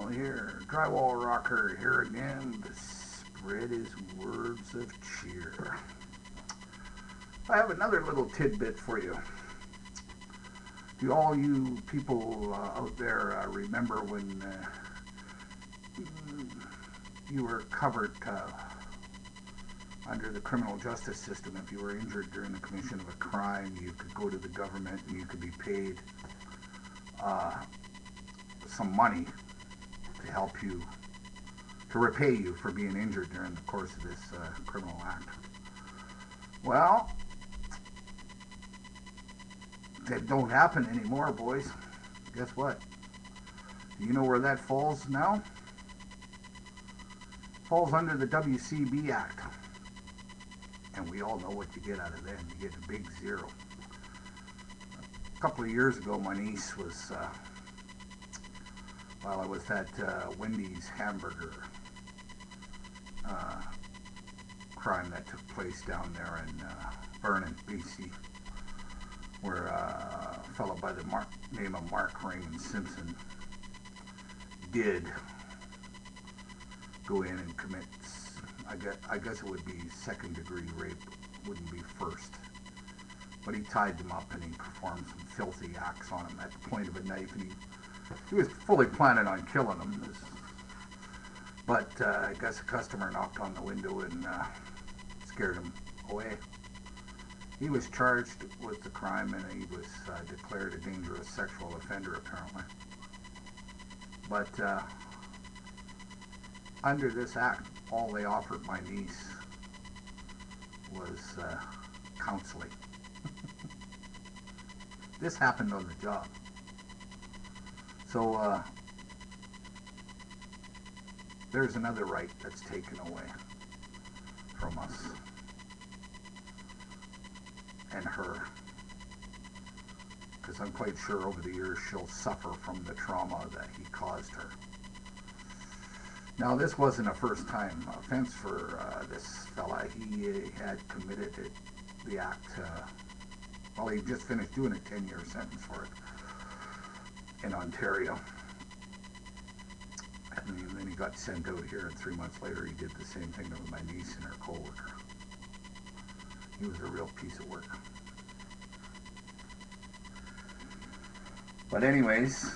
Drywall here, Drywall Rocker here again to spread his words of cheer. I have another little tidbit for you. Do all you people out there remember when you were covered under the criminal justice system? If you were injured during the commission of a crime, you could go to the government and you could be paid some money to help you, to repay you for being injured during the course of this criminal act. Well, that don't happen anymore, boys. Guess what? Do you know where that falls now? Falls under the WCB Act. And we all know what you get out of that. You get a big zero. A couple of years ago, my niece was, while I was at Wendy's hamburger crime that took place down there in Vernon, BC, where a fellow by the name of Mark Raymond Simpson did go in and commit, I guess it would be second-degree rape, wouldn't be first. But he tied them up and he performed some filthy acts on them at the point of a knife, and he was fully planning on killing them. But I guess a customer knocked on the window and scared him away. He was charged with the crime and he was declared a dangerous sexual offender, apparently. But under this act, all they offered my niece was counseling. This happened on the job. So there's another right that's taken away from us and her, because I'm quite sure over the years she'll suffer from the trauma that he caused her. Now, this wasn't a first-time offense for this fella. He had committed the act, well, he just finished doing a 10-year sentence for it in Ontario. And then he got sent out here, and 3 months later he did the same thing to my niece and her co-worker. He was a real piece of work. But anyways,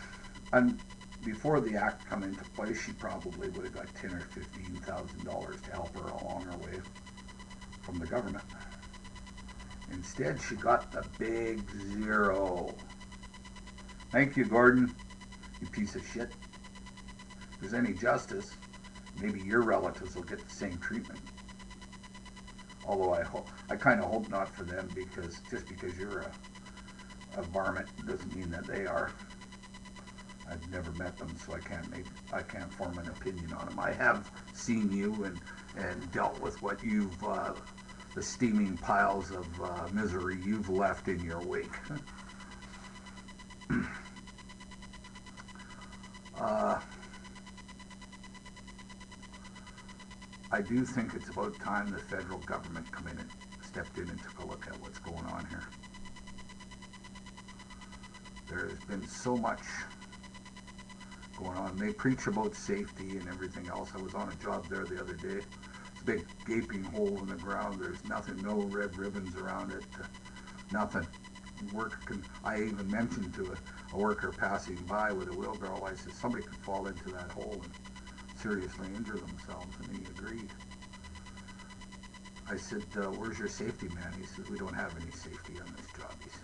before the act come into place, she probably would have got $10,000 or $15,000 to help her along her way from the government. Instead, she got the big zero. Thank you, Gordon, you piece of shit. If there's any justice, maybe your relatives will get the same treatment. Although I kind of hope not for them, because just because you're a varmint doesn't mean that they are. I've never met them, so I can't form an opinion on them. I have seen you and dealt with what you've the steaming piles of misery you've left in your wake. I do think it's about time the federal government stepped in and took a look at what's going on here. There's been so much going on. They preach about safety and everything else. I was on a job there the other day. It's a big gaping hole in the ground. There's nothing, no red ribbons around it, nothing. I even mentioned to a worker passing by with a wheelbarrow, I said, somebody could fall into that hole and seriously injure themselves, and he agreed. I said, where's your safety man? He said, we don't have any safety on this job, he says.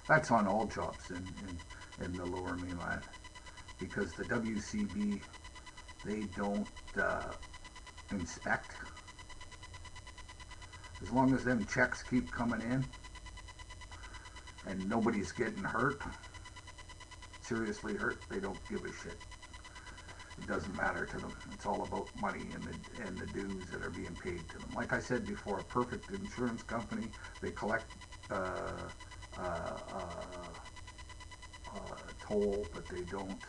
That's on all jobs in the lower mainland, because the WCB, they don't inspect. As long as them checks keep coming in and nobody's getting hurt, seriously hurt, they don't give a shit. It doesn't matter to them. It's all about money and the dues that are being paid to them. Like I said before, a perfect insurance company, they collect toll, but they don't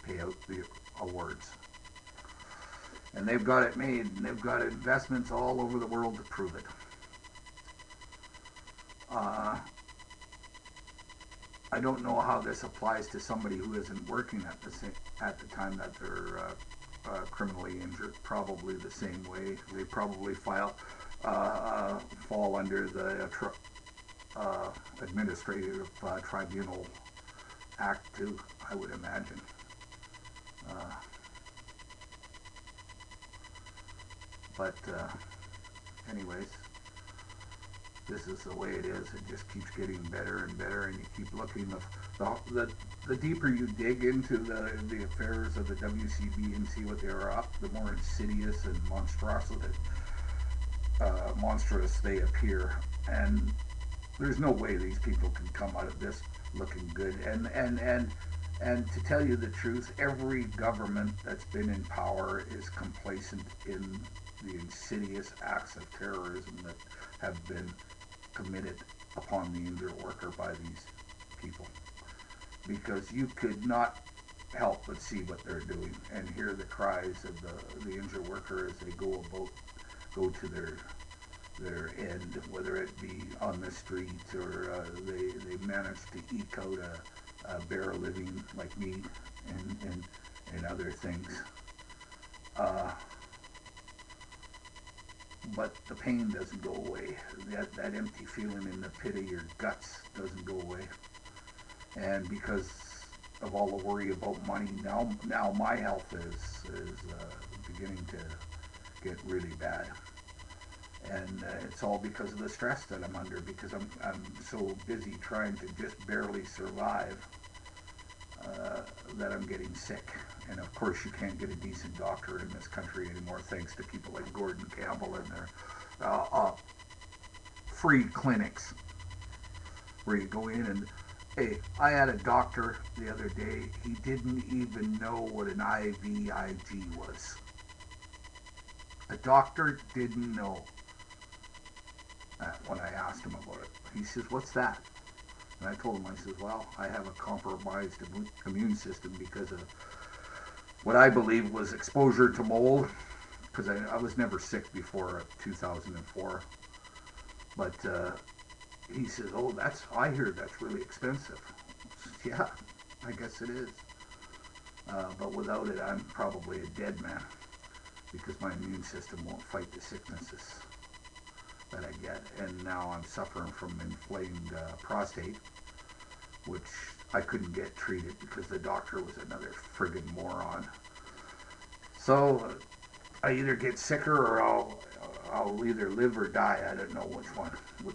pay out the awards. And they've got it made, and they've got investments all over the world to prove it. Uh, I don't know how this applies to somebody who isn't working at the time that they're criminally injured. Probably the same way. They probably fall under the Administrative Tribunal Act too, I would imagine. Uh, but anyways, this is the way it is. It just keeps getting better and better, and you keep looking. The deeper you dig into the affairs of the WCB and see what they are up, the more insidious and monstrous they appear. And there's no way these people can come out of this looking good. And to tell you the truth, every government that's been in power is complacent in the insidious acts of terrorism that have been committed upon the injured worker by these people, because you could not help but see what they're doing and hear the cries of the injured worker as they go to their end, whether it be on the streets or they manage to eke out a bare living like me and other things. But the pain doesn't go away. That empty feeling in the pit of your guts doesn't go away. And because of all the worry about money, now my health is beginning to get really bad. And it's all because of the stress that I'm under, because I'm so busy trying to just barely survive that I'm getting sick. And of course, you can't get a decent doctor in this country anymore, thanks to people like Gordon Campbell and their free clinics where you go in and, hey, I had a doctor the other day. He didn't even know what an IVIG was. A doctor didn't know when I asked him about it. He says, "What's that?" And I told him, I said, "Well, I have a compromised immune system because of what I believe was exposure to mold, because I was never sick before 2004. But he says, "Oh, I hear that's really expensive." I said, "Yeah, I guess it is. But without it, I'm probably a dead man, because my immune system won't fight the sicknesses that I get." And now I'm suffering from inflamed prostate, which I couldn't get treated because the doctor was another friggin' moron. So I either get sicker or I'll either live or die. I don't know which one.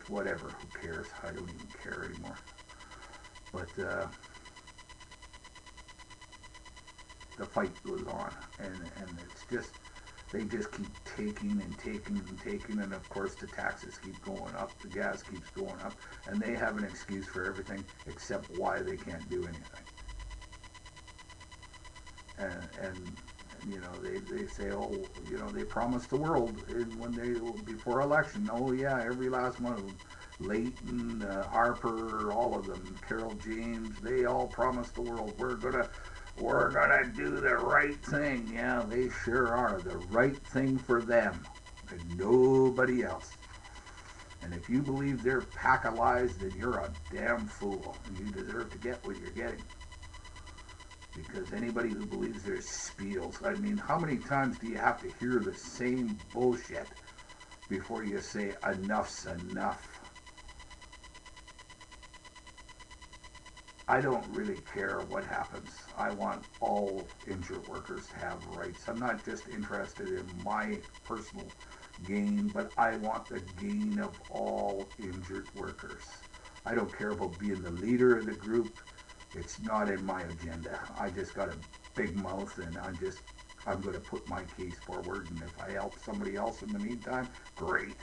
Whatever. Who cares? I don't even care anymore. But the fight goes on, and it's just, they just keep taking and taking and taking, and of course the taxes keep going up, the gas keeps going up, and they have an excuse for everything except why they can't do anything. And you know, they say, oh, you know, they promised the world when they, before election. Oh yeah, every last one of them, Leighton, Harper, all of them, Carol James, they all promised the world, we're gonna do the right thing. Yeah, they sure are. The right thing for them and nobody else. And if you believe they're pack of lies, then you're a damn fool, and you deserve to get what you're getting. Because anybody who believes there's spiels, I mean, how many times do you have to hear the same bullshit before you say enough's enough? I don't really care what happens. I want all injured workers to have rights. I'm not just interested in my personal gain, but I want the gain of all injured workers. I don't care about being the leader of the group. It's not in my agenda. I just got a big mouth, and I'm going to put my case forward, and if I help somebody else in the meantime, great.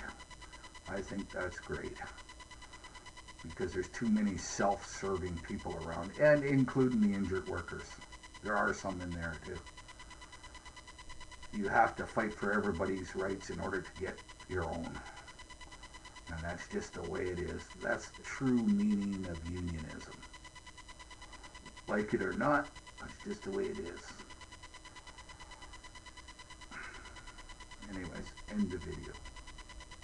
I think that's great. Because there's too many self-serving people around, and including the injured workers. There are some in there too. You have to fight for everybody's rights in order to get your own. And that's just the way it is. That's the true meaning of unionism. Like it or not, that's just the way it is. Anyways, end the video.